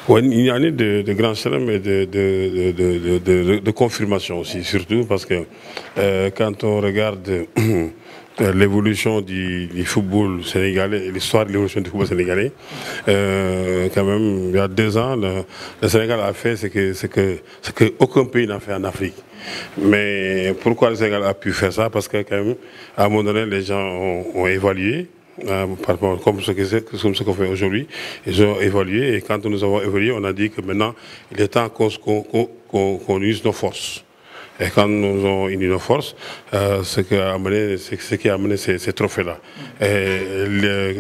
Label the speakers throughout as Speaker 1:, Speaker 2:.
Speaker 1: Ouais, il y en a de grands chelem et de confirmation aussi, surtout parce que quand on regarde l'évolution du football sénégalais, l'histoire de l'évolution du football sénégalais, quand même, il y a 2 ans, le Sénégal a fait ce que aucun pays n'a fait en Afrique. Mais pourquoi le Sénégal a pu faire ça? Parce que quand même, à un moment donné, les gens ont évalué. Comme ce qu'on fait aujourd'hui, ils ont évalué et quand nous avons évalué, on a dit que maintenant il est temps qu'on use nos forces. Et quand nous avons uni nos forces, ce qui a amené ces trophées-là.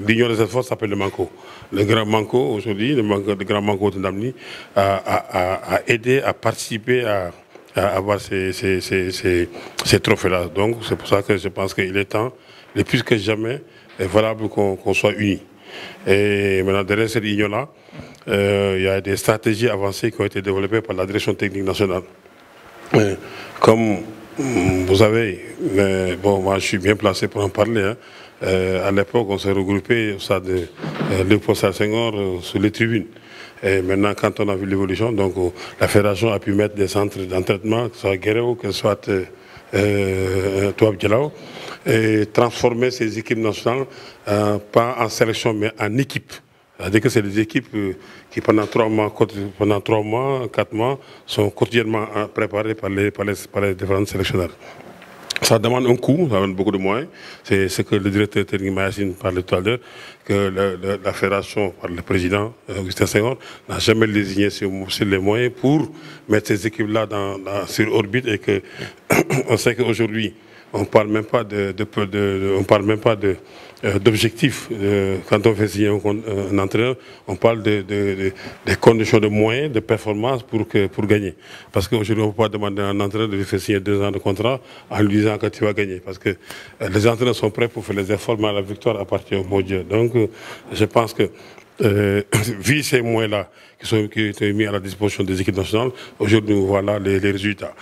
Speaker 1: L'union de ces forces s'appelle le Manko. Le grand Manko aujourd'hui, le grand Manko de Ndamni a aidé, a participé à avoir ces trophées-là. Donc c'est pour ça que je pense qu'il est temps, et plus que jamais, est valable qu'on soit unis. Et maintenant, derrière cette union-là, il y a des stratégies avancées qui ont été développées par la direction technique nationale. Comme vous savez, bon, moi je suis bien placé pour en parler. Hein. À l'époque, on s'est regroupé au stade de Léopold Sédar Senghor sur les tribunes. Et maintenant, quand on a vu l'évolution, donc la fédération a pu mettre des centres d'entraînement, que ce soit Guéréo, que ce soit Touab Djalao, et transformer ces équipes nationales pas en sélection mais en équipe. C'est-à-dire que c'est des équipes qui pendant 3 mois, 4 mois sont quotidiennement préparées par les différents sélectionneurs. Ça demande un coût, ça demande beaucoup de moyens. C'est ce que le directeur technique Mayacine parlait tout à l'heure, que la fédération, par le président Augustin Senghor, n'a jamais lésigné sur les moyens pour mettre ces équipes-là sur orbite et que on sait qu'aujourd'hui, on ne parle même pas d'objectifs. Quand on fait signer un entraîneur, on parle des conditions de moyens, de performance pour gagner. Parce qu'aujourd'hui, on ne peut pas demander à un entraîneur de lui faire signer 2 ans de contrat en lui disant que tu vas gagner. Parce que les entraîneurs sont prêts pour faire les efforts, mais la victoire appartient au bon Dieu. Donc, je pense que vu ces moyens-là qui sont mis à la disposition des équipes nationales, aujourd'hui, voilà les résultats.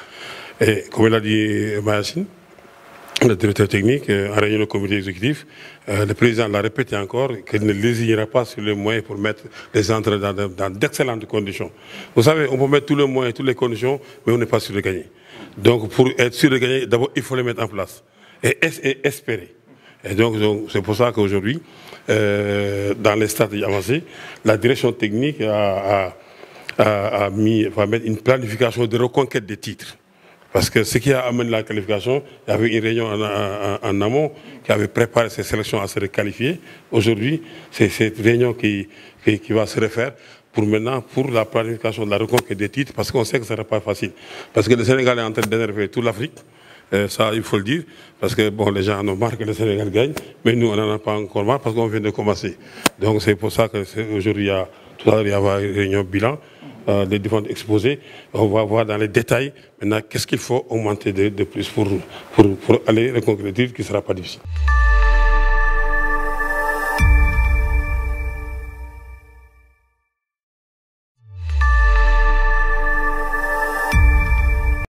Speaker 1: Et comme il a dit Mayacine, le directeur technique, en réunion du comité exécutif, le président l'a répété encore, qu'il ne lésignera pas sur les moyens pour mettre les entraîneurs dans d'excellentes conditions. Vous savez, on peut mettre tous les moyens, toutes les conditions, mais on n'est pas sûr de gagner. Donc pour être sûr de gagner, d'abord il faut les mettre en place et espérer. Et donc c'est pour ça qu'aujourd'hui, dans les stratégies avancées, la direction technique va mettre une planification de reconquête des titres. Parce que ce qui a amené la qualification, il y avait une réunion en amont qui avait préparé ces sélections à se requalifier. Aujourd'hui, c'est cette réunion qui va se refaire pour la planification de la reconquête des titres, parce qu'on sait que ce ne sera pas facile. Parce que le Sénégal est en train d'énerver toute l'Afrique, ça il faut le dire, parce que bon, les gens en ont marre que le Sénégal gagne, mais nous on n'en a pas encore marre parce qu'on vient de commencer. Donc c'est pour ça qu'aujourd'hui, tout à l'heure, il y aura une réunion bilan. Les différents exposés, on va voir dans les détails maintenant qu'est-ce qu'il faut augmenter de plus pour aller reconquérir qui ne sera pas difficile.